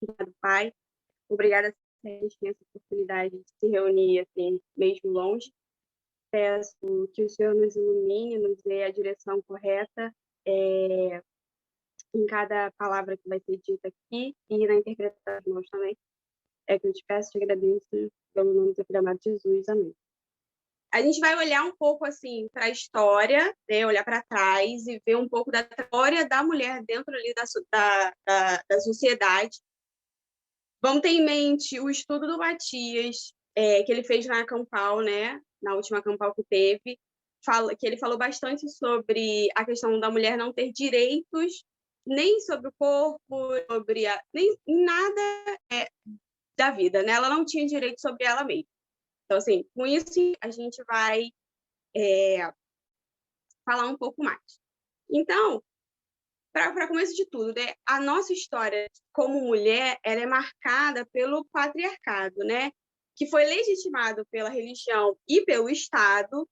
Obrigado, Pai. Obrigada por a gente ter essa oportunidade de se reunir, assim, mesmo longe. Peço que o Senhor nos ilumine, nos dê a direção correta em cada palavra que vai ser dita aqui e na interpretação dos irmãos também. É que eu te peço, te agradeço, pelo nome do filho amado Jesus. Amém. A gente vai olhar um pouco assim para a história, né? Olhar para trás e ver um pouco da história da mulher dentro ali da sociedade. Vamos ter em mente o estudo do Matias, que ele fez na Campal, né? Na última Campal que teve, que ele falou bastante sobre a questão da mulher não ter direitos nem sobre o corpo, nem nada da vida, né? Ela não tinha direito sobre ela mesma. Então, assim, com isso a gente vai falar um pouco mais. Então, para começo de tudo, né, a nossa história como mulher ela é marcada pelo patriarcado, né, que foi legitimado pela religião e pelo Estado,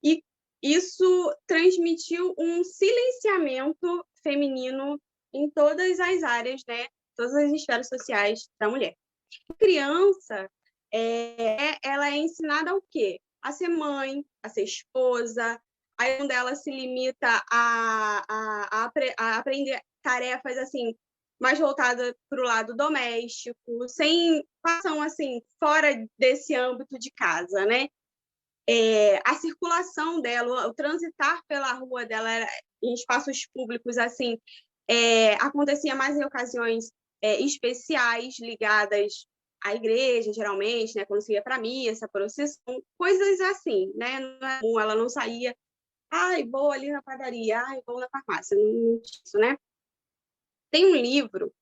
e isso transmitiu um silenciamento feminino em todas as áreas, né, todas as esferas sociais da mulher. A criança, ela é ensinada ao quê? A ser mãe, a ser esposa, aí onde ela se limita a aprender tarefas assim mais voltadas para o lado doméstico, sem passam assim fora desse âmbito de casa, né? A circulação dela, o transitar pela rua dela em espaços públicos assim acontecia mais em ocasiões especiais ligadas à igreja, geralmente, né? Quando se ia para a missa, procissão, coisas assim, né? Ela não saía, ai, vou ali na padaria, ai, vou na farmácia, não isso, né? Tem um livro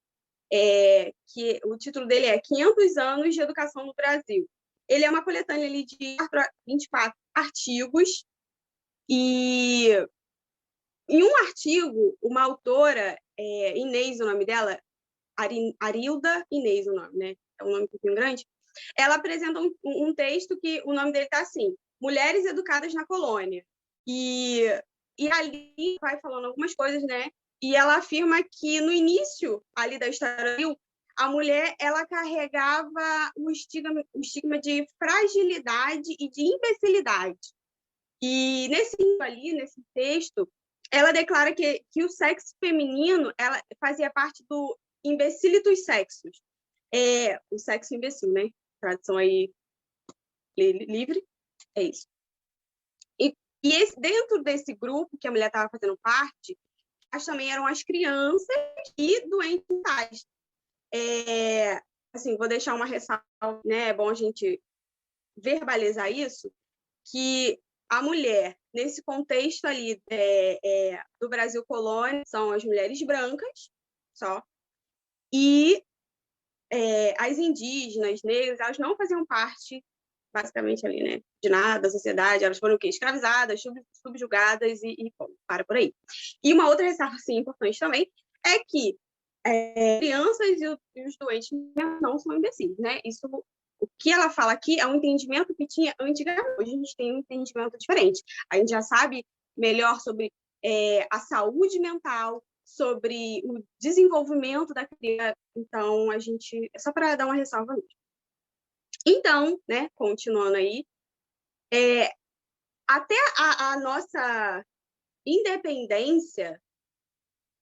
que o título dele é 500 anos de educação no Brasil. Ele é uma coletânea ali de 24 artigos e em um artigo, uma autora, Inês, o nome dela, Arilda Inês, o nome, né? É um nome um pouquinho grande. Ela apresenta um texto que o nome dele está assim: Mulheres Educadas na Colônia. E, e ali vai falando algumas coisas, né? E ela afirma que no início ali da história, a mulher ela carregava o estigma de fragilidade e de imbecilidade. E nesse texto, ela declara que o sexo feminino ela fazia parte do imbecilitus sexos. O sexo imbecil, né? Tradução aí livre, é isso. Dentro desse grupo que a mulher estava fazendo parte, as também eram as crianças e doentes mentais. Assim, vou deixar uma ressalva, né? É bom a gente verbalizar isso, que a mulher, nesse contexto ali do Brasil colônia, são as mulheres brancas, só, e as indígenas, negras, elas não faziam parte, basicamente, ali, né, de nada da sociedade, elas foram o quê? Escravizadas, subjugadas e para por aí. E uma outra ressalva, assim, importante também, é que crianças e os doentes não são imbecis, né? Isso, o que ela fala aqui é um entendimento que tinha antigamente. Hoje a gente tem um entendimento diferente. A gente já sabe melhor sobre a saúde mental, sobre o desenvolvimento da criança. Então, a gente... É só para dar uma ressalva mesmo. Então, né, continuando aí, até a nossa independência...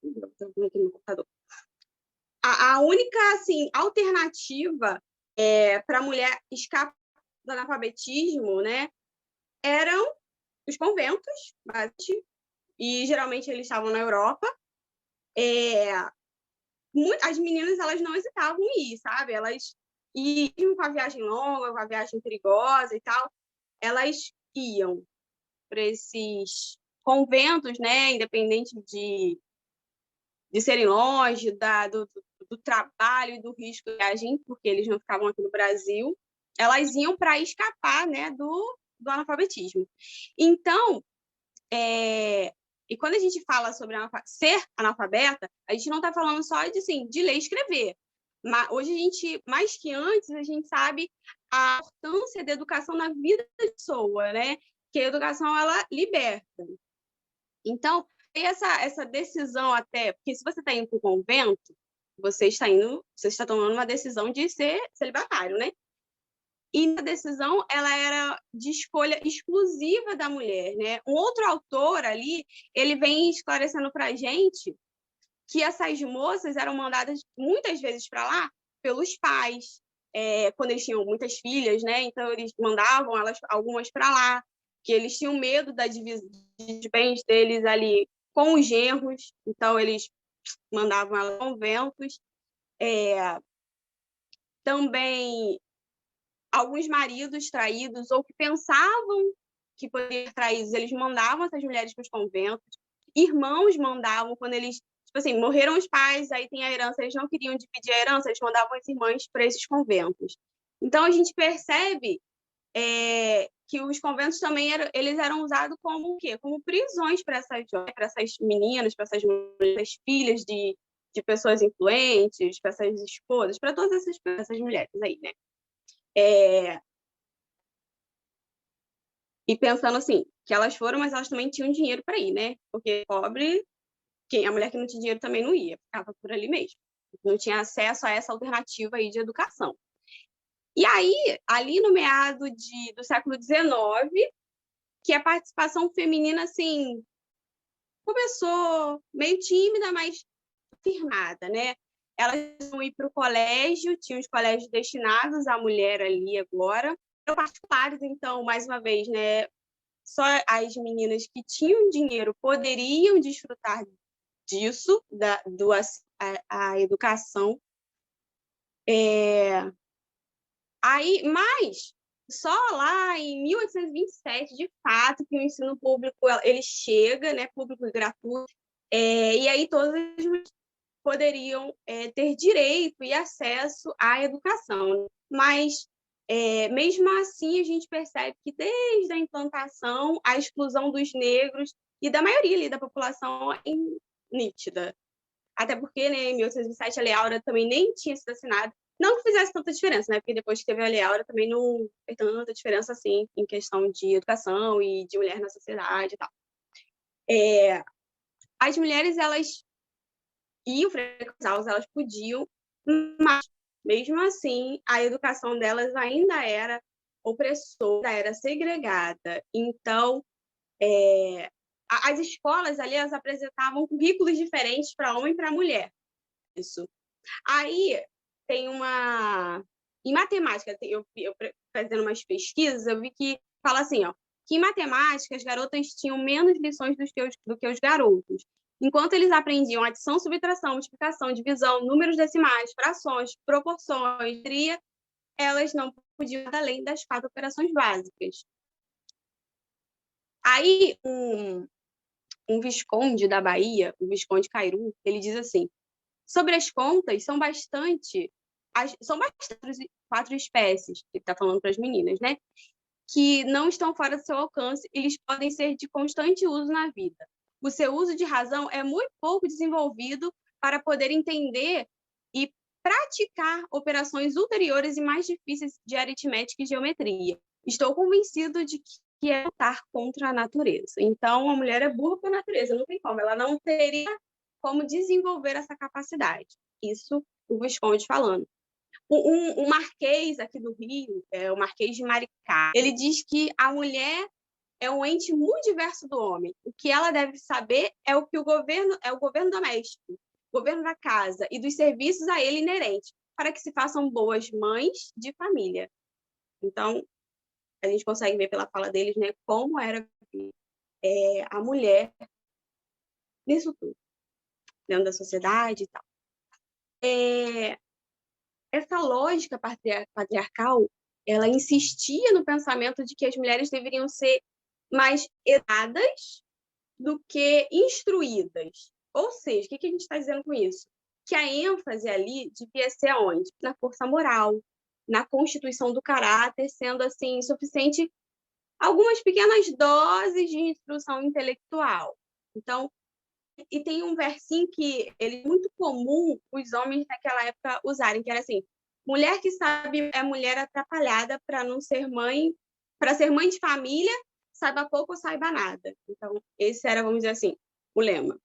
aqui no computador. A única assim, alternativa para a mulher escapar do analfabetismo, né, eram os conventos, e geralmente eles estavam na Europa. As meninas elas não hesitavam em ir, sabe? Elas iam com a viagem longa, com a viagem perigosa e tal, elas iam para esses conventos, né, independente de serem longe do trabalho e do risco de viagem, porque eles não ficavam aqui no Brasil, elas iam para escapar, né, do analfabetismo. Então, e quando a gente fala sobre ser analfabeta, a gente não está falando só de, assim, de ler e escrever. Mas hoje a gente, mais que antes, a gente sabe a importância da educação na vida da pessoa, né? Que a educação, ela liberta. Então, essa decisão até, porque se você está indo para o convento, você está tomando uma decisão de ser celibatário, né? E a decisão, ela era de escolha exclusiva da mulher, né? Um outro autor ali, ele vem esclarecendo para a gente que essas moças eram mandadas muitas vezes para lá pelos pais, quando eles tinham muitas filhas, né? Então eles mandavam algumas para lá, que eles tinham medo da divisão de bens deles ali com os genros, então eles mandavam elas a conventos. Também alguns maridos traídos ou que pensavam que poderiam ser traídos, eles mandavam essas mulheres para os conventos. Irmãos mandavam quando eles, tipo assim, morreram os pais, aí tem a herança, eles não queriam dividir a herança, eles mandavam as irmãs para esses conventos. Então a gente percebe que os conventos também eles eram usados como o quê? Como prisões para essas meninas, para essas filhas de pessoas influentes, para essas esposas, para todas essas mulheres aí, né? E pensando assim, que elas foram, mas elas também tinham dinheiro para ir, né? Porque pobre, a mulher que não tinha dinheiro também não ia, ficava por ali mesmo. Não tinha acesso a essa alternativa aí de educação. E aí, ali no meado do século XIX, que a participação feminina, assim, começou meio tímida, mas firmada, né? Elas iam ir para o colégio, tinham os colégios destinados à mulher ali agora, eram particulares, então, mais uma vez, né? Só as meninas que tinham dinheiro poderiam desfrutar disso, a educação. Aí, mas só lá em 1827, de fato, que o ensino público ele chega, né, público e gratuito, e aí todas as mulheres poderiam ter direito e acesso à educação. Mas, mesmo assim, a gente percebe que desde a implantação, a exclusão dos negros e da maioria ali da população é nítida. Até porque, né, em 1827, a Lei Áurea também nem tinha sido assinada. Não que fizesse tanta diferença, né? Porque depois que teve a Lei Áurea também não fez tanta diferença assim em questão de educação e de mulher na sociedade e tal. As mulheres, elas iam frequentar aulas, elas podiam, mas mesmo assim, a educação delas ainda era opressora, era segregada. Então, as escolas ali, elas apresentavam currículos diferentes para homem e para mulher. Isso. Aí, tem uma... Em matemática, eu fazendo umas pesquisas, eu vi que fala assim, ó, que em matemática as garotas tinham menos lições do que os garotos. Enquanto eles aprendiam adição, subtração, multiplicação, divisão, números decimais, frações, proporções, elas não podiam ir além das 4 operações básicas. Aí, um visconde da Bahia, o Visconde Cairu, ele diz assim: sobre as contas, são bastante 4 espécies, que está falando para as meninas, né? Que não estão fora do seu alcance, eles podem ser de constante uso na vida. O seu uso de razão é muito pouco desenvolvido para poder entender e praticar operações ulteriores e mais difíceis de aritmética e geometria. Estou convencido de que é lutar contra a natureza. Então, a mulher é burra por natureza, não tem como. Ela não teria como desenvolver essa capacidade. Isso o Visconde falando. Um marquês aqui do Rio, o Marquês de Maricá, ele diz que a mulher é um ente muito diverso do homem. O que ela deve saber é o que o governo doméstico, o governo da casa e dos serviços a ele inerentes, para que se façam boas mães de família. Então, a gente consegue ver pela fala deles, né, como era a mulher nisso tudo, dentro da sociedade e tal. Essa lógica patriarcal, ela insistia no pensamento de que as mulheres deveriam ser mais educadas do que instruídas. Ou seja, o que a gente está dizendo com isso? Que a ênfase ali devia ser aonde? Na força moral, na constituição do caráter, sendo assim suficiente algumas pequenas doses de instrução intelectual. Então, e tem um versinho que ele é muito comum os homens naquela época usarem, que era assim: mulher que sabe é mulher atrapalhada para não ser mãe, para ser mãe de família, saiba pouco ou saiba nada. Então, esse era, vamos dizer assim, o lema.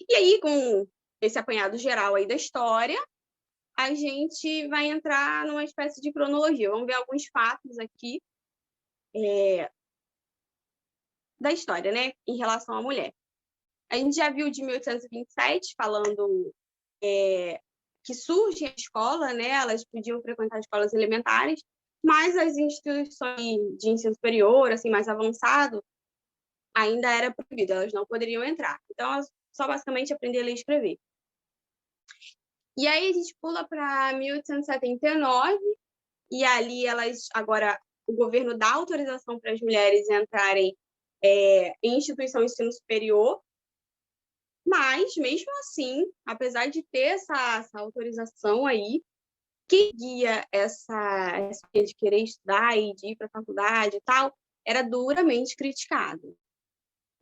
E aí, com esse apanhado geral aí da história, a gente vai entrar numa espécie de cronologia. Vamos ver alguns fatos aqui da história, né, em relação à mulher. A gente já viu de 1827 falando que surge a escola, né, elas podiam frequentar escolas elementares, mas as instituições de ensino superior, assim, mais avançado, ainda era proibido, elas não poderiam entrar. Então, elas só basicamente aprender a ler e escrever. E aí a gente pula para 1879, e ali agora o governo dá autorização para as mulheres entrarem em instituição de ensino superior, mas mesmo assim, apesar de ter essa autorização aí, quem guia essa de querer estudar e de ir para a faculdade e tal, era duramente criticado.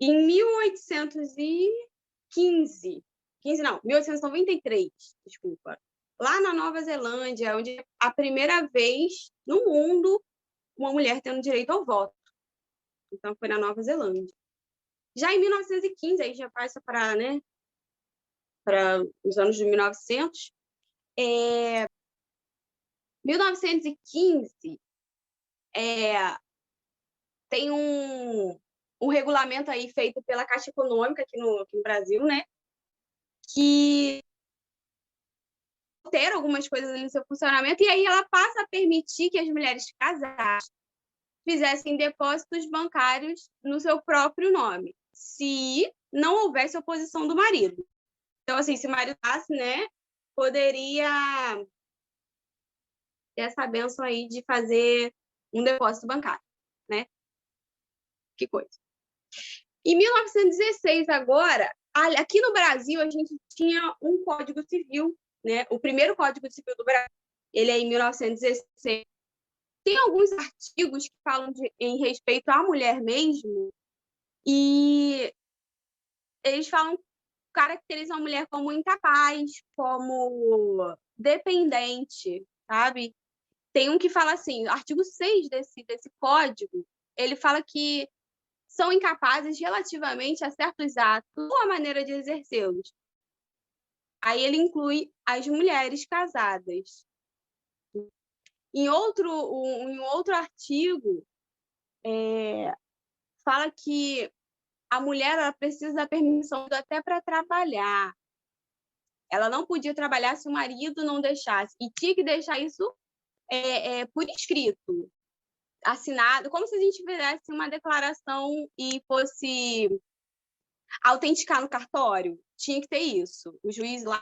Em 1893, desculpa, lá na Nova Zelândia, onde a primeira vez no mundo uma mulher tendo direito ao voto. Então, foi na Nova Zelândia. Já em 1915, aí já passa para, né, para os anos de 1900, 1915 tem um regulamento aí feito pela Caixa Econômica aqui no Brasil, né, que altera algumas coisas ali no seu funcionamento, e aí ela passa a permitir que as mulheres casadas fizessem depósitos bancários no seu próprio nome, se não houvesse oposição do marido. Então, assim, se o marido passe, né, poderia ter essa benção aí de fazer um depósito bancário, né? Que coisa. Em 1916, agora, aqui no Brasil, a gente tinha um Código Civil, né? O primeiro Código Civil do Brasil, ele é em 1916. Tem alguns artigos que falam em respeito à mulher mesmo, e eles caracterizam a mulher como incapaz, como dependente, sabe? Tem um que fala assim, o artigo 6 desse código, ele fala que são incapazes relativamente a certos atos ou a maneira de exercê-los. Aí ele inclui as mulheres casadas. Em outro artigo, fala que a mulher ela precisa da permissão até para trabalhar. Ela não podia trabalhar se o marido não deixasse. E tinha que deixar isso por escrito, assinado, como se a gente fizesse uma declaração e fosse autenticar no cartório. Tinha que ter isso. O juiz lá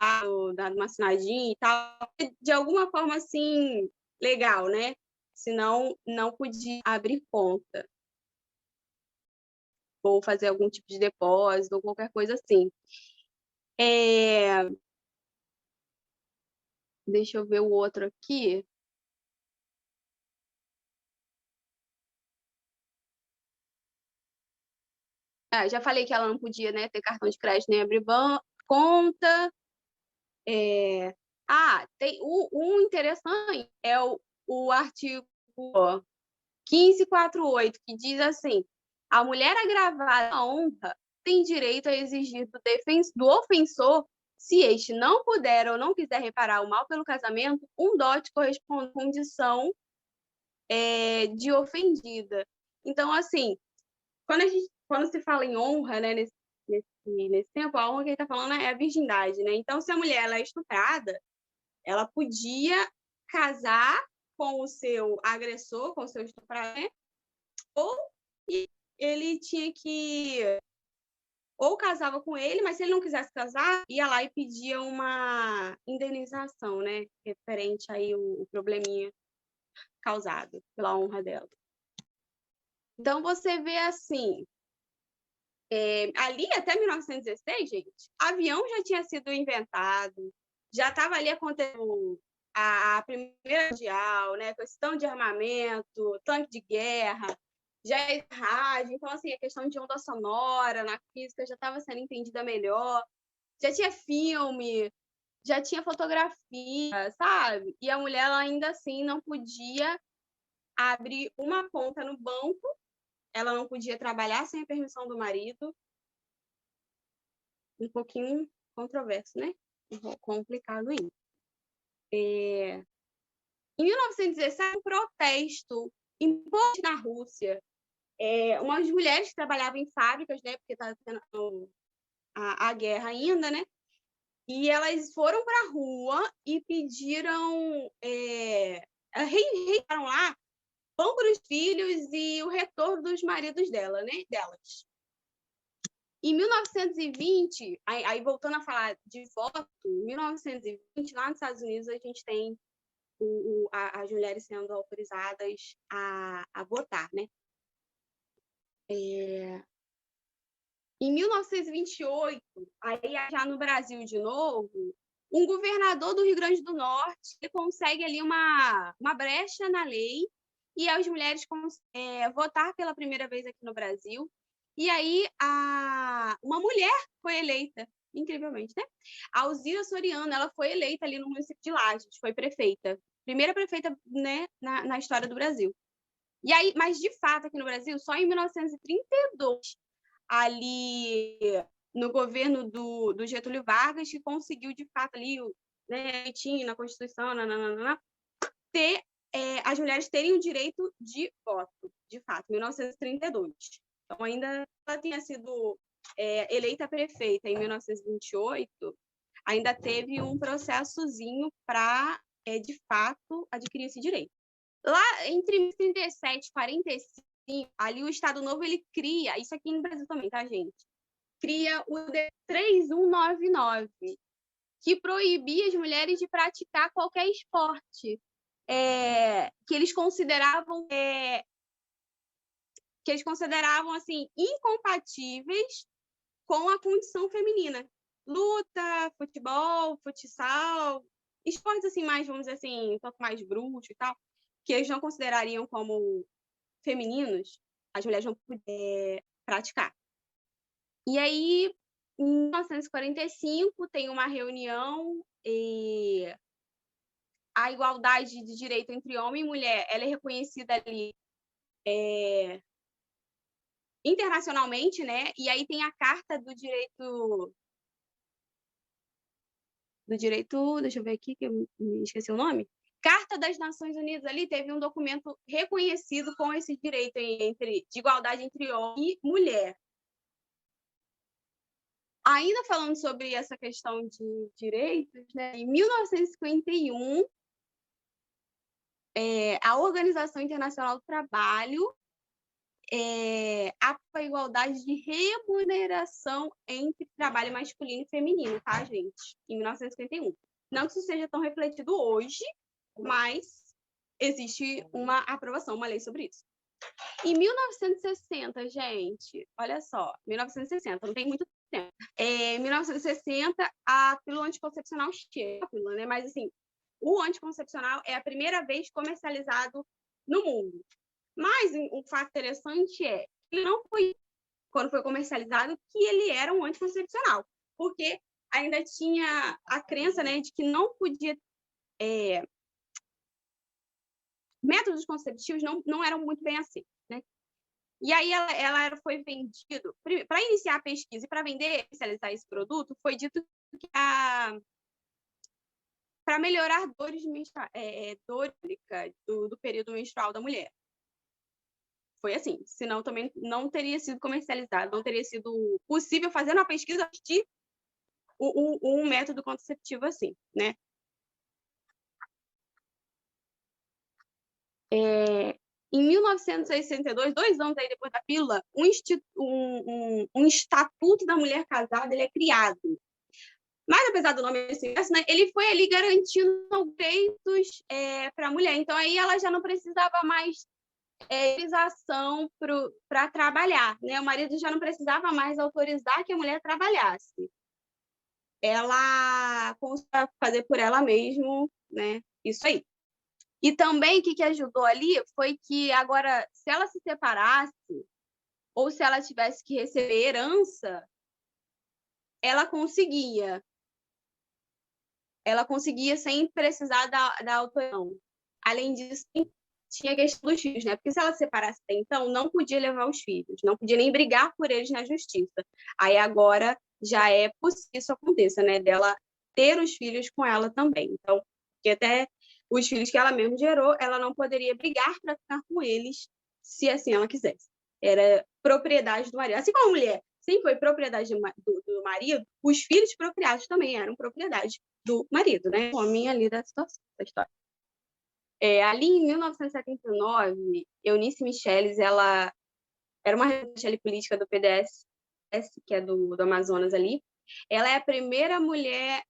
dando uma assinadinha e tal, de alguma forma assim, legal, né? Senão, não podia abrir conta ou fazer algum tipo de depósito ou qualquer coisa assim. Deixa eu ver o outro aqui. Já falei que ela não podia, né, ter cartão de crédito nem abrir conta. Tem um interessante é o artigo 1548, que diz assim: a mulher agravada à honra tem direito a exigir do ofensor, se este não puder ou não quiser reparar o mal pelo casamento, um dote corresponde à condição de ofendida. Então, assim, quando se fala em honra, né, nesse tempo, a honra que ele está falando é a virgindade, né? Então, se a mulher ela é estuprada, ela podia casar com o seu agressor, com o seu estuprador, né? Ou ele tinha que ou casava com ele, mas se ele não quisesse casar, ia lá e pedia uma indenização, né? Referente aí o probleminha causado pela honra dela. Então, você vê assim, ali até 1916, gente, avião já tinha sido inventado, já estava ali acontecendo a Primeira Mundial, né? Questão de armamento, tanque de guerra, já é rádio, então assim, a questão de onda sonora na física já estava sendo entendida melhor, já tinha filme, já tinha fotografia, sabe? E a mulher ela ainda assim não podia abrir uma conta no banco, ela não podia trabalhar sem a permissão do marido. Um pouquinho controverso, né? complicado isso. Em 1917, um protesto imposto na Rússia. Umas mulheres que trabalhavam em fábricas, né, porque estava tendo a guerra ainda, né, e elas foram para a rua e pediram, reitaram lá, pão para os filhos e o retorno dos maridos delas. Em 1920, aí voltando a falar de voto, em 1920, lá nos Estados Unidos, a gente tem as mulheres sendo autorizadas a votar, né? Em 1928, aí já no Brasil de novo, um governador do Rio Grande do Norte consegue ali uma brecha na lei e as mulheres votar pela primeira vez aqui no Brasil. E aí uma mulher foi eleita, incrivelmente, né? A Alzira Soriano, ela foi eleita ali no município de Lages, foi prefeita. Primeira prefeita, né, na história do Brasil. E aí, mas de fato aqui no Brasil, só em 1932, ali no governo do Getúlio Vargas, que conseguiu de fato ali, né, tinha na Constituição, ter as mulheres terem o direito de voto, de fato, 1932. Então, ainda ela tinha sido eleita prefeita em 1928, ainda teve um processozinho para, de fato, adquirir esse direito. Lá entre 37 e 45, ali o Estado Novo, ele cria, isso aqui no Brasil também, tá, gente? Cria o D 3199, que proibia as mulheres de praticar qualquer esporte que eles consideravam assim incompatíveis com a condição feminina. Luta, futebol, futsal, esportes assim mais, vamos dizer assim, um pouco mais brutos e tal, que eles não considerariam como femininos, as mulheres não podiam praticar. E aí, em 1945, tem uma reunião e a igualdade de direito entre homem e mulher, ela é reconhecida ali internacionalmente, né? E aí tem a Carta do Direito, deixa eu ver aqui que eu me esqueci o nome. Carta das Nações Unidas ali teve um documento reconhecido com esse direito de igualdade entre homem e mulher. Ainda falando sobre essa questão de direitos, né? Em 1951, a Organização Internacional do Trabalho a igualdade de remuneração entre trabalho masculino e feminino, tá, gente? Em 1951. Não que isso seja tão refletido hoje, mas existe uma aprovação, uma lei sobre isso. Em 1960, gente, olha só, 1960, não tem muito tempo. Em 1960, a pílula anticoncepcional chega, né? Mas, assim, o anticoncepcional é a primeira vez comercializado no mundo. Mas um fato interessante é que não foi, quando foi comercializado, que ele era um anticoncepcional, porque ainda tinha a crença, né, de que não podia... métodos conceptivos não eram muito bem aceitos, né? E aí ela foi vendido... Para iniciar a pesquisa e para vender, comercializar esse produto, foi dito que para melhorar dores do período menstrual da mulher. Foi assim, senão também não teria sido comercializado, não teria sido possível fazer uma pesquisa de um método contraceptivo assim, né? Em 1962, 2 anos aí depois da pílula, um Estatuto da Mulher Casada ele é criado. Mas, apesar do nome assim, né, ele foi ali garantindo direitos para a mulher. Então, aí ela já não precisava mais autorização para trabalhar, né? O marido já não precisava mais autorizar que a mulher trabalhasse. Ela conseguia fazer por ela mesma, né? Isso aí. E também o que ajudou ali foi que agora, se ela se separasse ou se ela tivesse que receber herança, ela conseguia sem precisar da autorização. Além disso, tinha a questão dos filhos, né? Porque se ela se separasse até então, não podia levar os filhos, não podia nem brigar por eles na justiça. Aí agora já é possível que isso aconteça, né? Dela ter os filhos com ela também. Então, porque até os filhos que ela mesma gerou, ela não poderia brigar para ficar com eles se assim ela quisesse. Era propriedade do marido. Assim como a mulher sempre foi propriedade do marido, os filhos procriados também eram propriedade do marido, né? O homem ali da situação, da história. Ali em 1979, Eunice Micheles, ela era uma representante política do PDS, que é do Amazonas ali. Ela é a primeira mulher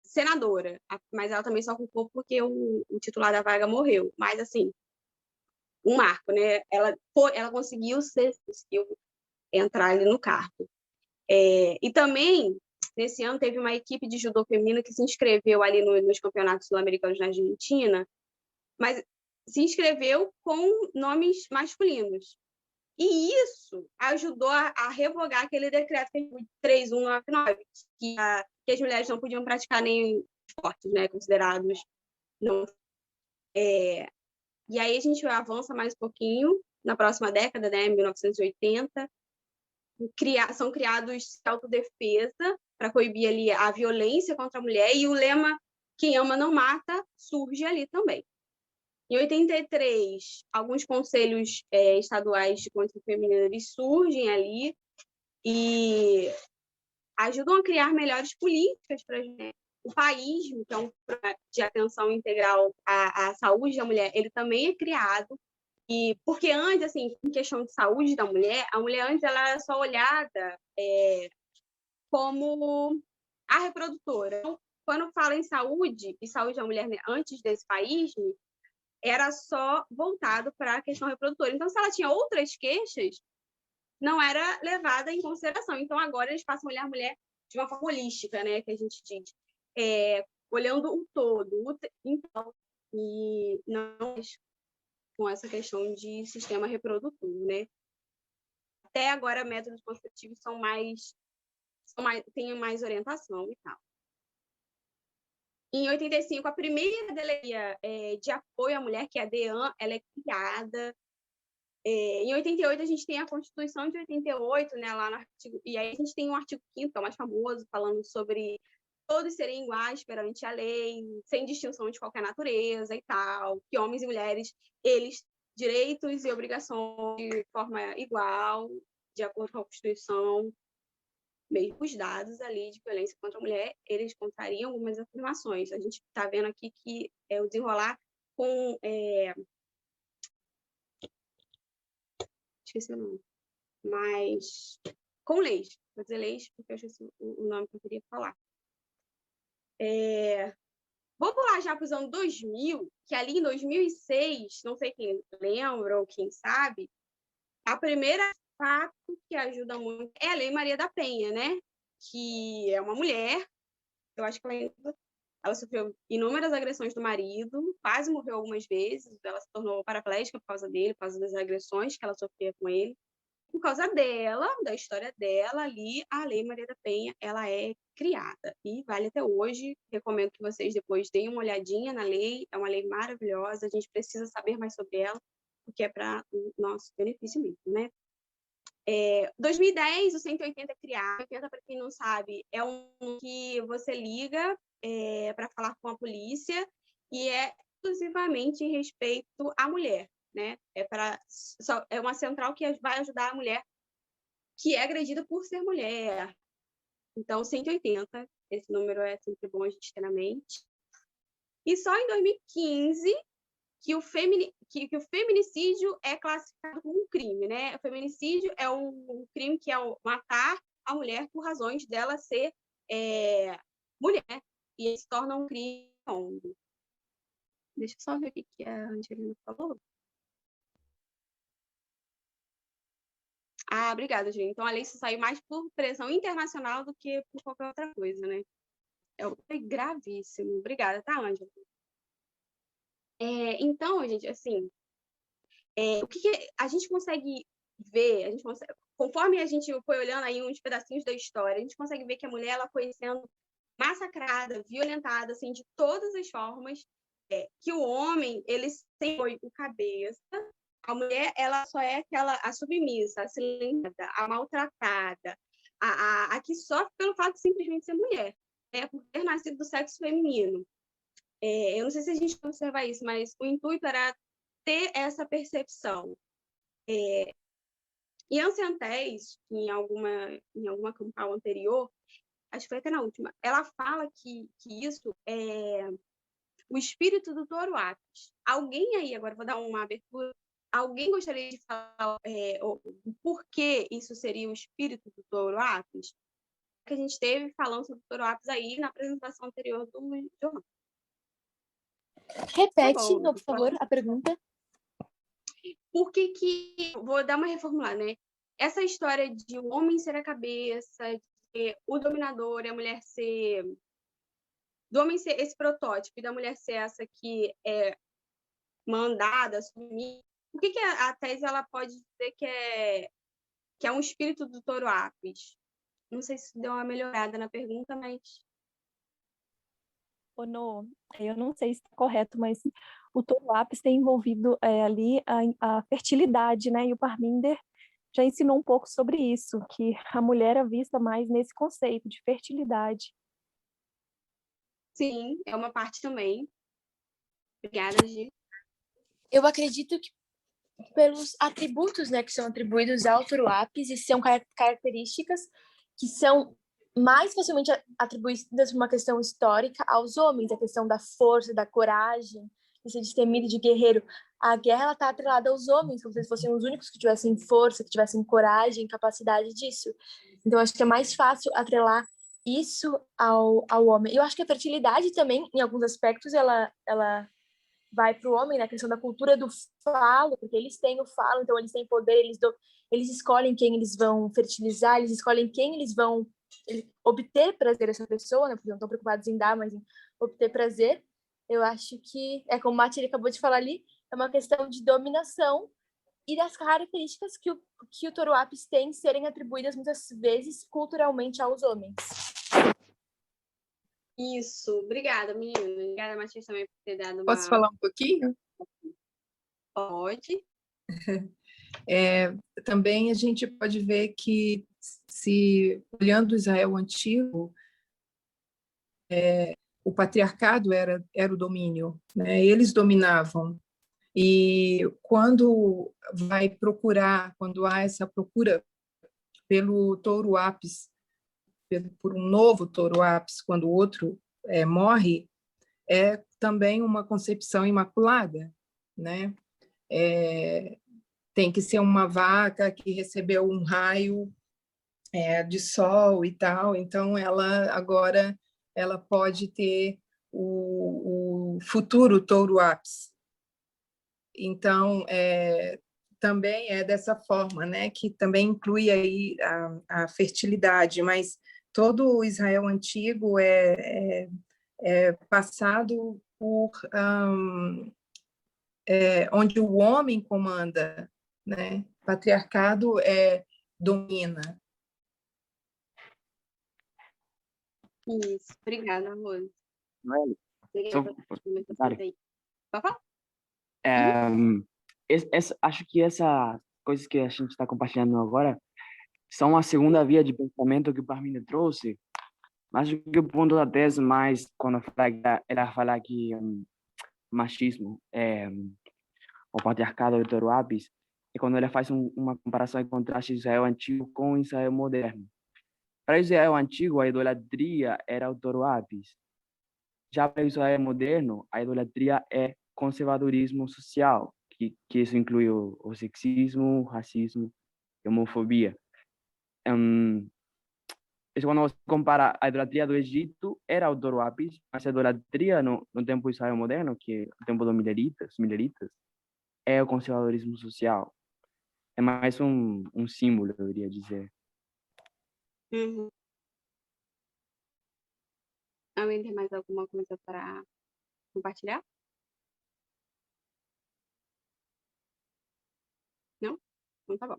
senadora, mas ela também só ocupou porque o titular da vaga morreu. Mas, assim, um marco, né? Ela conseguiu entrar ali no cargo. E também, nesse ano, teve uma equipe de judô feminino que se inscreveu ali nos campeonatos sul-americanos na Argentina, mas se inscreveu com nomes masculinos. E isso ajudou a revogar aquele decreto 3199, que as mulheres não podiam praticar nem esportes, né, considerados não. E aí a gente avança mais um pouquinho, na próxima década, né, 1980, são criados autodefesa para coibir ali a violência contra a mulher, e o lema "Quem ama não mata" surge ali também. Em 83, alguns conselhos estaduais de condição feminina surgem ali e ajudam a criar melhores políticas para o país, então, de atenção integral à saúde da mulher, ele também é criado. E porque antes, assim, em questão de saúde da mulher, a mulher antes ela era só olhada como a reprodutora. Então, quando fala em saúde e saúde da mulher, né, antes desse país, era só voltado para a questão reprodutora. Então, se ela tinha outras queixas, não era levada em consideração. Então, agora eles passam a olhar a mulher de uma forma holística, né, que a gente diz, olhando o todo. Então, e não com essa questão de sistema reprodutor, né? Até agora, métodos contraceptivos têm mais orientação e tal. Em 85, a primeira delegacia de apoio à mulher, que é a DEAN, ela é criada. Em 88, a gente tem a Constituição de 88, né, lá no artigo, e aí a gente tem um artigo 5º, que é o mais famoso, falando sobre todos serem iguais perante a lei, sem distinção de qualquer natureza e tal, que homens e mulheres, eles, direitos e obrigações de forma igual, de acordo com a Constituição. Mesmo os dados ali de violência contra a mulher, eles contrariam algumas afirmações. A gente está vendo aqui que o desenrolar com... esqueci o nome. Mas com leis. Vou dizer leis porque eu esqueci o nome que eu queria falar. Vou pular já para os anos 2000, que ali em 2006, não sei quem lembra ou quem sabe, a primeira fato que ajuda muito é a Lei Maria da Penha, né? Que é uma mulher, eu acho que ela sofreu inúmeras agressões do marido, quase morreu algumas vezes, ela se tornou paraplégica por causa dele, por causa das agressões que ela sofria com ele. Por causa dela, da história dela ali, a Lei Maria da Penha, ela é criada e vale até hoje. Recomendo que vocês depois deem uma olhadinha na lei, é uma lei maravilhosa, a gente precisa saber mais sobre ela, porque é para o nosso benefício mesmo, né? 2010, o 180 é criado. 180, para quem não sabe, é um que você liga para falar com a polícia e é exclusivamente em respeito à mulher, né? É uma central que vai ajudar a mulher que é agredida por ser mulher. Então, 180, esse número é sempre bom a gente ter na mente. E só em 2015 que o feminicídio é classificado como um crime, né? O feminicídio é um crime que é matar a mulher por razões dela ser mulher, e se torna um crime. Deixa eu só ver o que a Angelina falou. Obrigada, gente. Então, a lei saiu mais por pressão internacional do que por qualquer outra coisa, né? É gravíssimo. Obrigada, tá, Ângela? Então, gente, assim, o que a gente consegue ver, conforme a gente foi olhando aí uns pedacinhos da história, a gente consegue ver que a mulher ela foi sendo massacrada, violentada, assim, de todas as formas, que o homem, ele sempre foi o cabeça, a mulher, ela só é a submissa, a silenciada, a maltratada, a que sofre pelo fato de simplesmente ser mulher. por ter nascido do sexo feminino. Eu não sei se a gente observa isso, mas o intuito era ter essa percepção. E Anciantés, em alguma campal anterior, acho que foi até na última, ela fala que isso é o espírito do touro Apis. Alguém aí, agora vou dar uma abertura, alguém gostaria de falar o porquê isso seria o espírito do touro Apis? Que a gente teve falando sobre o touro Apis aí na apresentação anterior do João. Repete, por favor, a pergunta. Por que... Vou dar uma reformulada, né? Essa história de o homem ser a cabeça, de o dominador e a mulher ser... Do homem ser esse protótipo e da mulher ser essa que é mandada, assumir. Por que a tese ela pode dizer que é um espírito do touro Apis? Não sei se deu uma melhorada na pergunta, mas... No, eu não sei se está correto, mas o touro Apis tem envolvido ali a fertilidade, né? E o Parminder já ensinou um pouco sobre isso, que a mulher é vista mais nesse conceito de fertilidade. Sim, é uma parte também. Obrigada, Gi. Eu acredito que pelos atributos, né, que são atribuídos ao touro Apis, e são características que são mais facilmente atribuídas por uma questão histórica aos homens, a questão da força, da coragem, de ser destemido, de guerreiro. A guerra está atrelada aos homens, como se eles fossem os únicos que tivessem força, que tivessem coragem, capacidade disso. Então, acho que é mais fácil atrelar isso ao homem. Eu acho que a fertilidade também, em alguns aspectos, ela vai para o homem, na questão da cultura do falo, porque eles têm o falo, então eles têm poder, eles escolhem quem eles vão fertilizar, eles escolhem quem eles vão obter prazer dessa pessoa, né? Porque não estão preocupados em dar, mas em obter prazer. Eu acho que, como o Mati acabou de falar ali, é uma questão de dominação e das características que o touro Apis tem serem atribuídas muitas vezes culturalmente aos homens. Isso, obrigada, menina. Obrigada, Matias, também por ter dado uma... Posso falar um pouquinho? Pode. Também a gente pode ver que, se olhando Israel antigo, o patriarcado era o domínio, né? Eles dominavam. E quando quando há essa procura pelo touro Apis, por um novo touro Apis, quando o outro morre, é também uma concepção imaculada, né? Tem que ser uma vaca que recebeu um raio de sol e tal, então ela pode ter o futuro touro Apis. Então, também é dessa forma, né, que também inclui aí a fertilidade, mas todo o Israel antigo é passado por onde o homem comanda, né? Patriarcado domina. Isso, obrigada, Rose. Noeli, Obrigada por comentar aí. Pode falar? acho que essas coisas que a gente está compartilhando agora são a segunda via de pensamento que o Parminder trouxe, mas acho que o ponto da tese mais, quando ela fala que machismo, o patriarcado do touro Apis, é quando ela faz uma comparação e contraste de Israel antigo com Israel moderno. Para Israel antigo, a idolatria era o touro Apis. Já para Israel moderno, a idolatria é conservadorismo social, que isso inclui o sexismo, o racismo e a homofobia. Isso quando você compara a idolatria do Egito, era o touro Apis, mas a idolatria no tempo de Israel moderno, que é o tempo dos mileritas, é o conservadorismo social. É mais um símbolo, eu iria dizer. Uhum. Alguém tem mais alguma coisa para compartilhar? Não? Então tá bom.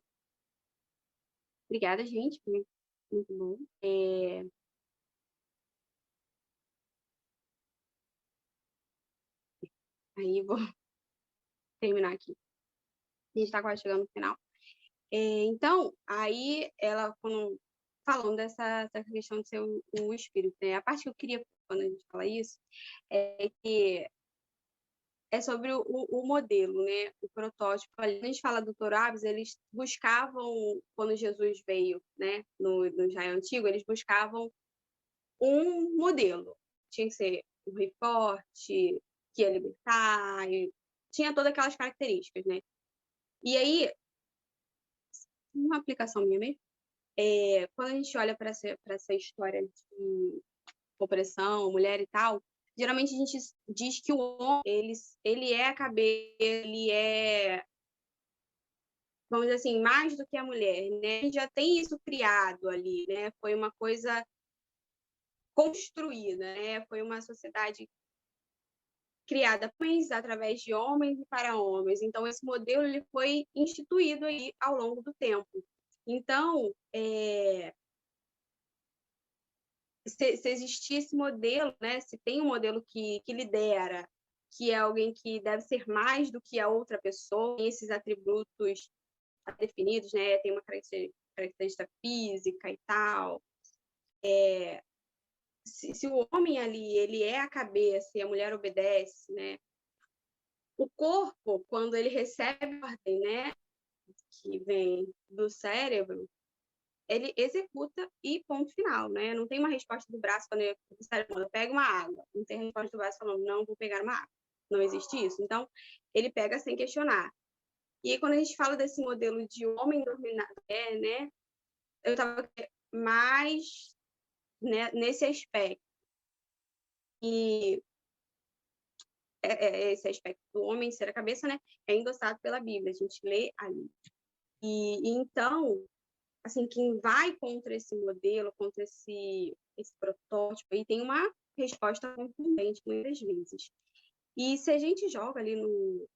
Obrigada, gente. Foi muito bom. Aí vou terminar aqui. A gente está quase chegando no final. Então, aí ela, quando falando dessa questão de ser o espírito, né? A parte que eu queria, quando a gente fala isso, é que é sobre o modelo, né? O protótipo. Quando a gente fala do Torabes, eles buscavam, quando Jesus veio, né? No Israel Antigo, eles buscavam um modelo. Tinha que ser um rei forte, que ia libertar, tinha todas aquelas características, né? E aí, uma aplicação minha mesmo, quando a gente olha para essa história de opressão, mulher e tal, geralmente a gente diz que o homem, ele é a cabeça, ele é, vamos dizer assim, mais do que a mulher, né? A gente já tem isso criado ali, né? Foi uma coisa construída, né? Foi uma sociedade criada através de homens e para homens. Então, esse modelo ele foi instituído aí ao longo do tempo. Então, se existir esse modelo, né? Se tem um modelo que lidera, que é alguém que deve ser mais do que a outra pessoa, tem esses atributos definidos, né? Tem uma característica física e tal. Se o homem ali ele é a cabeça e a mulher obedece, né? O corpo, quando ele recebe a ordem, né, que vem do cérebro, ele executa e ponto final, né? Não tem uma resposta do braço quando o cérebro manda, pega uma água. Não tem resposta do braço falando, não vou pegar uma água. Não existe isso. Então, ele pega sem questionar. E aí, quando a gente fala desse modelo de homem dominado, né? Eu estava mais, né, nesse aspecto. E esse aspecto do homem ser a cabeça, né? É endossado pela Bíblia. A gente lê ali. E então, assim, quem vai contra esse modelo, contra esse protótipo, aí tem uma resposta contundente muitas vezes. E se a gente joga ali no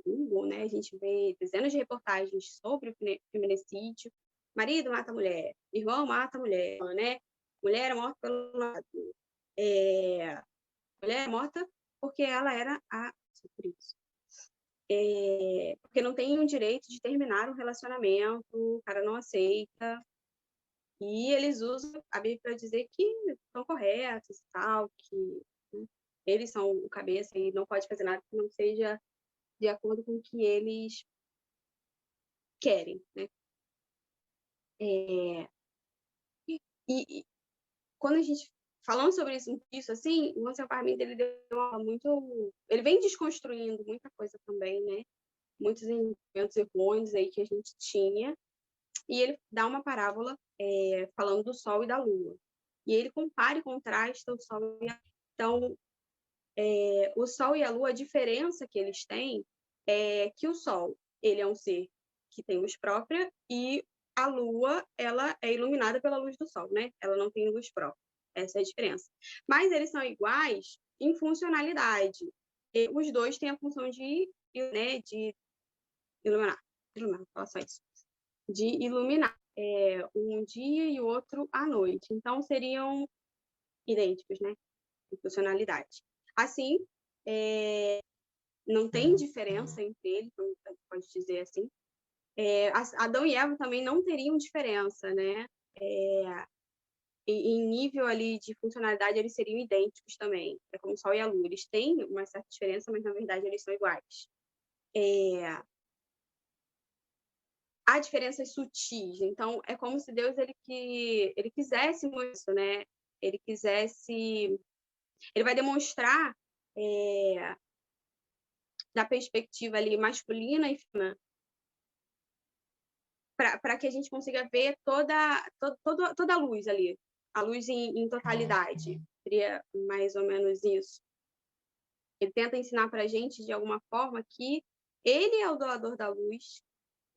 Google, né, a gente vê dezenas de reportagens sobre o feminicídio, marido mata a mulher, irmão mata a mulher, né? Mulher é morta pelo lado. Mulher é morta porque ela era a... Por isso. Porque não tem o direito de terminar um relacionamento, o cara não aceita, e eles usam a Bíblia para dizer que estão corretos e tal, que, né, eles são o cabeça e não pode fazer nada que não seja de acordo com o que eles querem, né? E quando a gente falando sobre isso assim, o Ansel Parmenter, ele deu muito, ele vem desconstruindo muita coisa também, né? Muitos inventos errôneos aí que a gente tinha, e ele dá uma parábola falando do Sol e da Lua. E ele compara e contrasta o Sol e a Lua. Então, o Sol e a Lua, a diferença que eles têm é que o Sol, ele é um ser que tem luz própria, e a Lua, ela é iluminada pela luz do Sol, né? Ela não tem luz própria. Essa é a diferença. Mas eles são iguais em funcionalidade. E os dois têm a função de, né, de iluminar, fala só isso. De iluminar um dia e o outro à noite. Então, seriam idênticos, né? Em funcionalidade. Assim, não tem diferença entre eles, pode dizer assim. Adão e Eva também não teriam diferença, né? Em nível ali de funcionalidade, eles seriam idênticos também. É como o Sol e a Lua. Eles têm uma certa diferença, mas na verdade eles são iguais. Há diferenças sutis. Então, é como se Deus ele quisesse isso, né? Ele vai demonstrar da perspectiva ali masculina e feminina, para que a gente consiga ver toda a luz ali, a luz em totalidade. Seria mais ou menos isso. Ele tenta ensinar para a gente, de alguma forma, que ele é o doador da luz,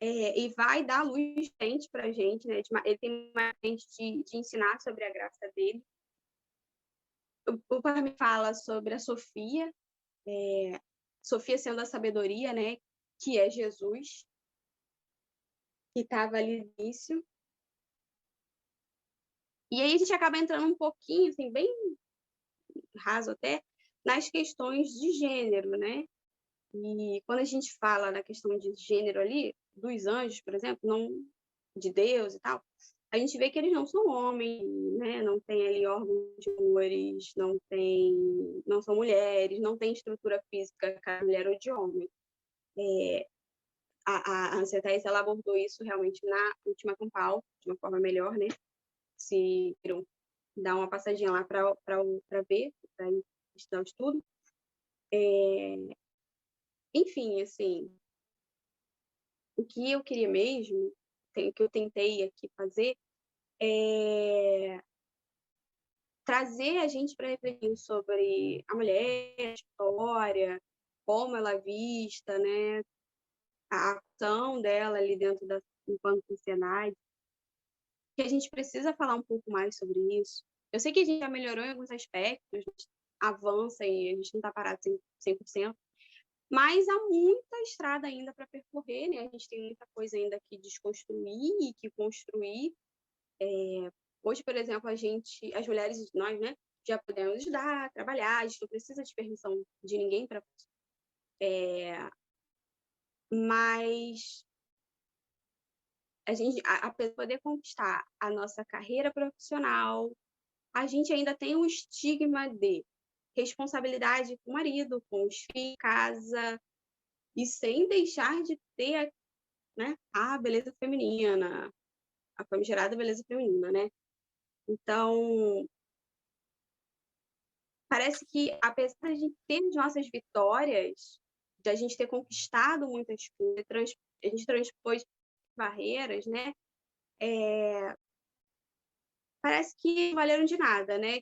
e vai dar luz para a gente, né? Ele tem uma mente de ensinar sobre a graça dele. O Parme fala sobre a Sofia, Sofia sendo a sabedoria, né? Que é Jesus, que estava ali no início. E aí a gente acaba entrando um pouquinho, assim, bem raso até, nas questões de gênero, né? E quando a gente fala na questão de gênero ali, dos anjos, por exemplo, não de Deus e tal, a gente vê que eles não são homens, né? Não tem ali órgãos de cores, não são mulheres, não tem estrutura física de mulher ou de homem. A Ancetés, ela abordou isso realmente na última Campal, de uma forma melhor, né? Se queiram dar uma passadinha lá para ver, para estudar o estudo. Enfim, assim, o que eu queria mesmo, o que eu tentei aqui fazer, é trazer a gente para refletir sobre a mulher, a história, como ela é vista, né? A ação dela ali dentro enquanto sociedade, que a gente precisa falar um pouco mais sobre isso. Eu sei que a gente já melhorou em alguns aspectos, avança e a gente não está parado 100%, mas há muita estrada ainda para percorrer, né? A gente tem muita coisa ainda que desconstruir e que construir. Hoje, por exemplo, as mulheres, nós, né, já podemos estudar, trabalhar, a gente não precisa de permissão de ninguém para mas apesar de poder conquistar a nossa carreira profissional, a gente ainda tem um estigma de responsabilidade com o marido, com os filhos, casa, e sem deixar de ter, né, a beleza feminina, a famigerada beleza feminina, né? Então, parece que, apesar de a gente ter as nossas vitórias, de a gente ter conquistado muitas coisas, a gente transpôs barreiras, né? Parece que não valeram de nada, né?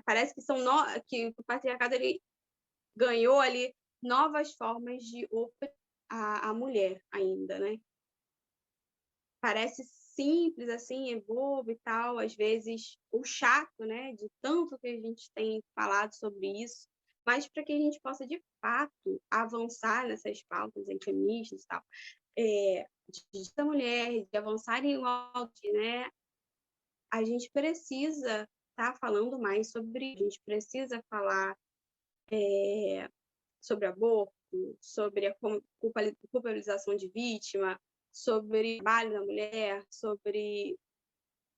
Parece que que o patriarcado ele ganhou ali novas formas de oprimir a mulher ainda, né? Parece simples assim, é bobo e tal, às vezes o chato, né? De tanto que a gente tem falado sobre isso, mas para que a gente possa de fato avançar nessas pautas feministas e tal, da mulher, de avançar em igualdade, né? A gente precisa estar falando mais sobre isso, a gente precisa falar sobre aborto, sobre a culpabilização de vítima, sobre o trabalho da mulher, sobre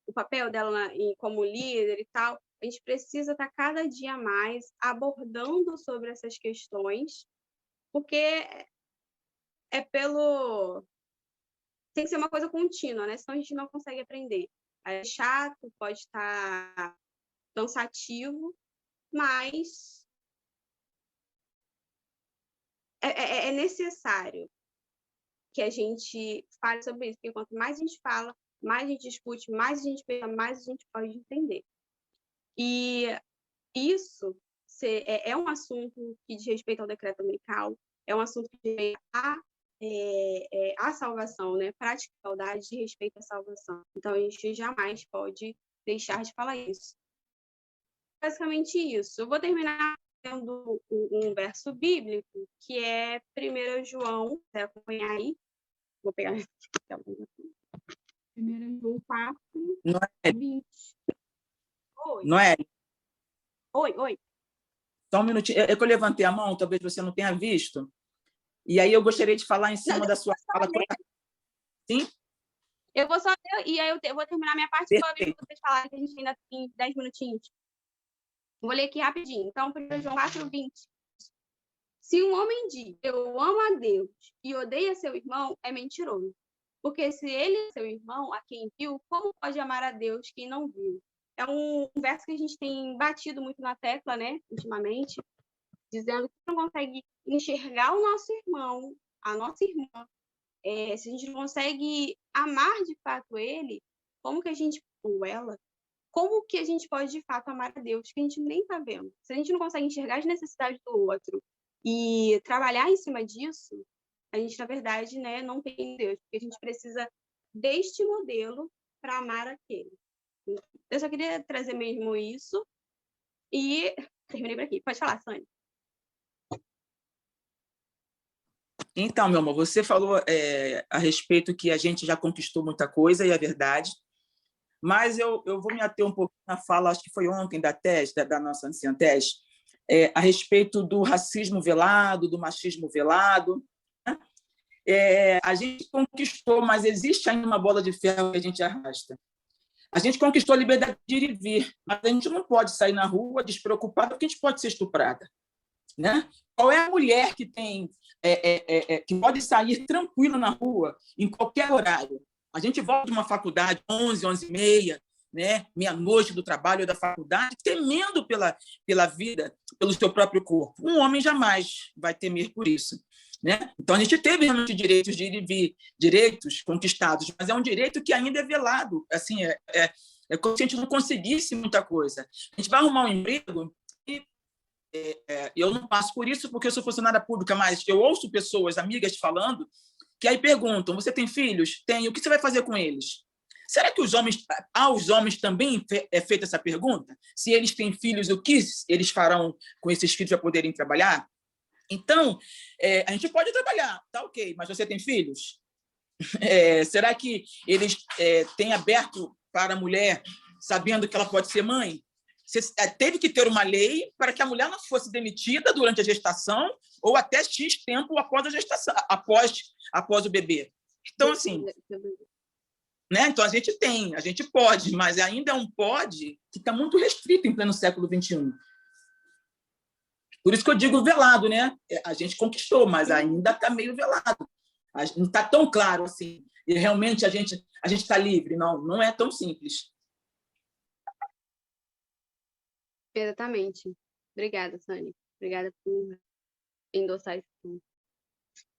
o papel dela como líder e tal. A gente precisa estar cada dia mais abordando sobre essas questões, porque tem que ser uma coisa contínua, né? Senão a gente não consegue aprender. É chato, pode estar cansativo, mas é necessário que a gente fale sobre isso, porque quanto mais a gente fala, mais a gente discute, mais a gente pensa, mais a gente pode entender. E isso é um assunto que diz respeito ao decreto dominical, é um assunto que diz respeito à salvação, né? Prática de igualdade de respeito à salvação. Então, a gente jamais pode deixar de falar isso. Basicamente isso. Eu vou terminar lendo um verso bíblico, que é 1 João, você vai acompanhar aí. Vou pegar 1 João 4, 20. Oi. Noelle, Oi. só um minutinho. É que eu levantei a mão, talvez você não tenha visto. E aí eu gostaria de falar em cima da sua fala. Sim? Eu vou só ler, e aí eu vou terminar minha parte para vocês falarem que a gente ainda tem 10 minutinhos. Vou ler aqui rapidinho. Então, 1 João 4, 20. Se um homem diz, eu amo a Deus, e odeia seu irmão, é mentiroso. Porque se ele é seu irmão, a quem viu, como pode amar a Deus quem não viu? É um verso que a gente tem batido muito na tecla, né, ultimamente, dizendo que não consegue enxergar o nosso irmão, a nossa irmã. Se a gente não consegue amar de fato ele, como que a gente, ou ela, como que a gente pode de fato amar a Deus, que a gente nem está vendo? Se a gente não consegue enxergar as necessidades do outro e trabalhar em cima disso, a gente, na verdade, né, não tem Deus, porque a gente precisa deste modelo para amar aquele. Eu só queria trazer mesmo isso e terminei por aqui. Pode falar, Sônia. Então, meu amor, você falou a respeito que a gente já conquistou muita coisa, e é verdade, mas eu vou me ater um pouco na fala, acho que foi ontem, da nossa anciã Tess, a respeito do racismo velado, do machismo velado, né? A gente conquistou, mas existe ainda uma bola de ferro que a gente arrasta. A gente conquistou a liberdade de ir e vir, mas a gente não pode sair na rua despreocupada porque a gente pode ser estuprada, né? Qual é a mulher que tem que pode sair tranquilo na rua em qualquer horário? A gente volta de uma faculdade 11, 11h30, né? Meia-noite do trabalho ou da faculdade, temendo pela vida, pelo seu próprio corpo. Um homem jamais vai temer por isso, né? Então, a gente teve realmente direitos de ir e vir, direitos conquistados, mas é um direito que ainda é velado. Assim, é como se a gente não conseguisse muita coisa. A gente vai arrumar um emprego e eu não passo por isso porque eu sou funcionária pública, mas eu ouço pessoas, amigas, falando, que aí perguntam, você tem filhos? Tenho. O que você vai fazer com eles? Será que aos homens também é feita essa pergunta? Se eles têm filhos, o que eles farão com esses filhos para poderem trabalhar? Então, a gente pode trabalhar, tá ok, mas você tem filhos? Será que eles têm aberto para a mulher, sabendo que ela pode ser mãe? Teve que ter uma lei para que a mulher não fosse demitida durante a gestação ou até X tempo após a gestação, após o bebê. Então, assim, né? Então, a gente pode, mas ainda é um pode que está muito restrito em pleno século XXI. Por isso que eu digo velado, né? A gente conquistou, mas ainda está meio velado. Não está tão claro assim. E realmente a gente está livre. Não é tão simples. Exatamente. Obrigada, Sânia. Obrigada por endossar isso tudo.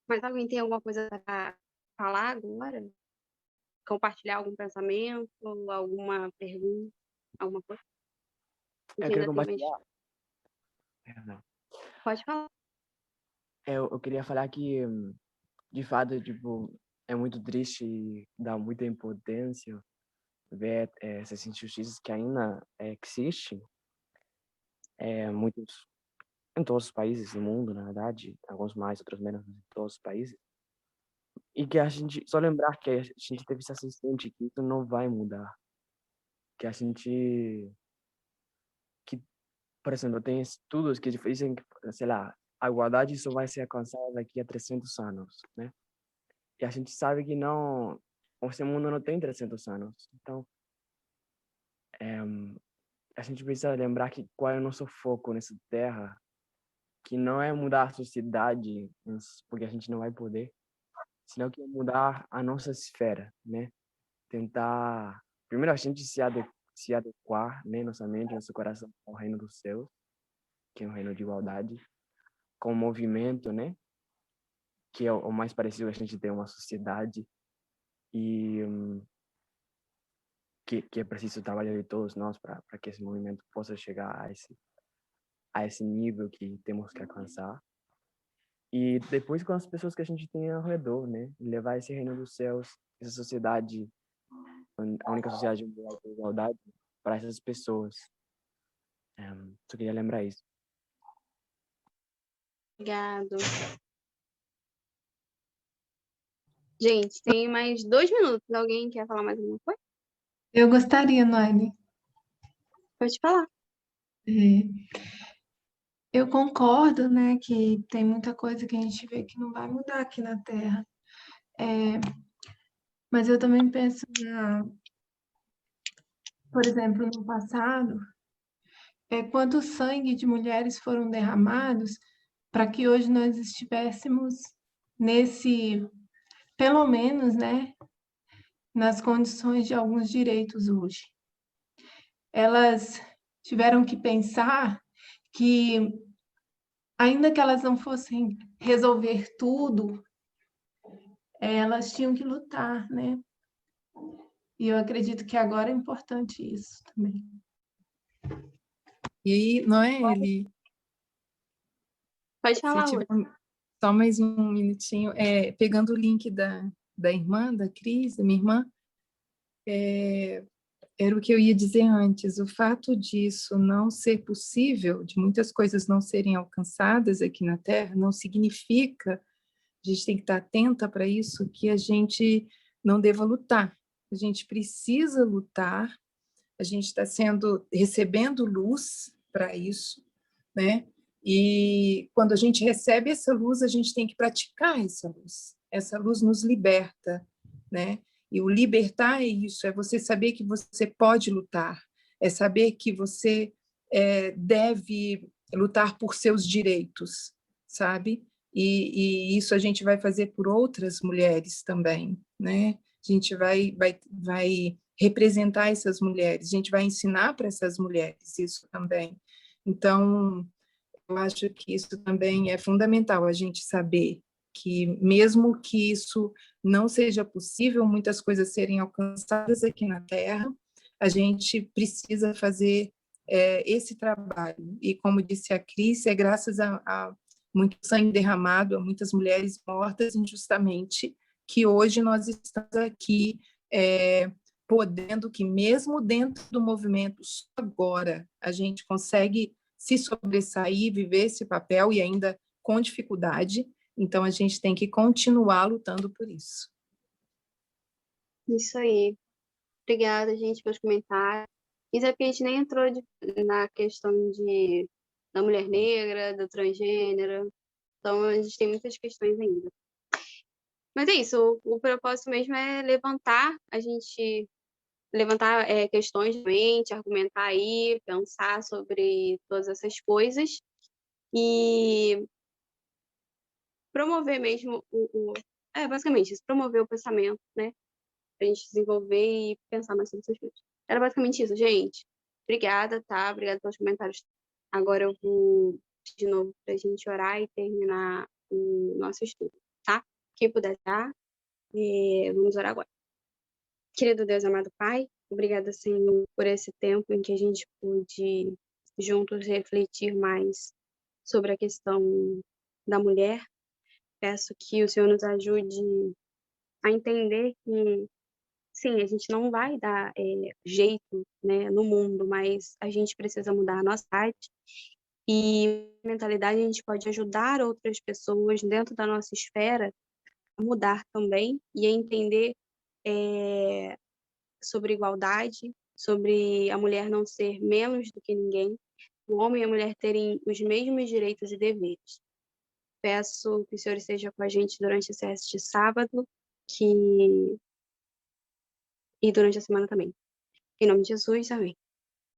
Mas alguém tem alguma coisa para falar agora? Compartilhar algum pensamento, alguma pergunta, alguma coisa? Eu queria compartilhar. Pode falar. Eu queria falar que, de fato, tipo, é muito triste e dá muita impotência ver essas injustiças que ainda existem em todos os países do mundo, na verdade, alguns mais, outros menos, em todos os países. E que a gente, só lembrar que a gente teve esse assistente que isso não vai mudar. Que a gente, por exemplo, tem estudos que dizem que, sei lá, a igualdade só vai ser alcançada daqui a 300 anos, né? E a gente sabe que não, esse mundo não tem 300 anos. Então, a gente precisa lembrar que qual é o nosso foco nessa terra, que não é mudar a sociedade, porque a gente não vai poder, senão que é mudar a nossa esfera, né? Tentar, primeiro a gente se adequar, né, nossa mente, nosso coração ao reino dos céus, que é um reino de igualdade, com o movimento, né, que é o mais parecido a gente ter uma sociedade e que é preciso trabalhar de todos nós para que esse movimento possa chegar a esse nível que temos que alcançar. E depois com as pessoas que a gente tem ao redor, né, levar esse reino dos céus, essa sociedade, a única sociedade de igualdade para essas pessoas. Só queria lembrar isso. Obrigado. Gente, tem mais 2 minutos. Alguém quer falar mais alguma coisa? Eu gostaria, Noelle. Pode falar. Eu concordo, né, que tem muita coisa que a gente vê que não vai mudar aqui na Terra. Mas eu também penso, por exemplo, no passado, quanto sangue de mulheres foram derramados para que hoje nós estivéssemos pelo menos, né, nas condições de alguns direitos hoje. Elas tiveram que pensar que, ainda que elas não fossem resolver tudo, elas tinham que lutar, né? E eu acredito que agora é importante isso também. E aí, Noelle? Pode falar, Se tiver só mais um minutinho, pegando o link da irmã, da Cris, da minha irmã, era o que eu ia dizer antes. O fato disso não ser possível, de muitas coisas não serem alcançadas aqui na Terra, não significa, a gente tem que estar atenta para isso, que a gente não deva lutar. A gente precisa lutar, a gente está recebendo luz para isso, né? E quando a gente recebe essa luz, a gente tem que praticar essa luz. essa luz nos liberta, né? E o libertar é isso, é você saber que você pode lutar, é saber que você deve lutar por seus direitos, sabe? E isso a gente vai fazer por outras mulheres também, né? A gente vai representar essas mulheres, a gente vai ensinar para essas mulheres isso também. Então, eu acho que isso também é fundamental, a gente saber que mesmo que isso não seja possível, muitas coisas serem alcançadas aqui na Terra, a gente precisa fazer esse trabalho. E como disse a Cris, é graças a muito sangue derramado, a muitas mulheres mortas injustamente, que hoje nós estamos aqui podendo que mesmo dentro do movimento, só agora a gente consegue se sobressair, viver esse papel e ainda com dificuldade. Então, a gente tem que continuar lutando por isso. Isso aí. Obrigada, gente, pelos comentários. Isso é porque a gente nem entrou na questão da mulher negra, do transgênero. Então, a gente tem muitas questões ainda. Mas é isso, o propósito mesmo é levantar questões de mente, argumentar aí, pensar sobre todas essas coisas e promover mesmo basicamente isso, promover o pensamento, né? Pra gente desenvolver e pensar mais sobre essas coisas. Era basicamente isso, gente. Obrigada, tá? Obrigada pelos comentários. Agora eu vou de novo pra gente orar e terminar o nosso estudo, tá? Quem puder dar, vamos orar agora. Querido Deus, amado Pai, obrigada, Senhor, por esse tempo em que a gente pôde juntos refletir mais sobre a questão da mulher. Peço que o Senhor nos ajude a entender que, sim, a gente não vai dar jeito, né, no mundo, mas a gente precisa mudar a nossa arte e mentalidade. A gente pode ajudar outras pessoas dentro da nossa esfera a mudar também e a entender sobre igualdade, sobre a mulher não ser menos do que ninguém, o homem e a mulher terem os mesmos direitos e deveres. Peço que o Senhor esteja com a gente durante esse resto de sábado e durante a semana também. Em nome de Jesus, amém.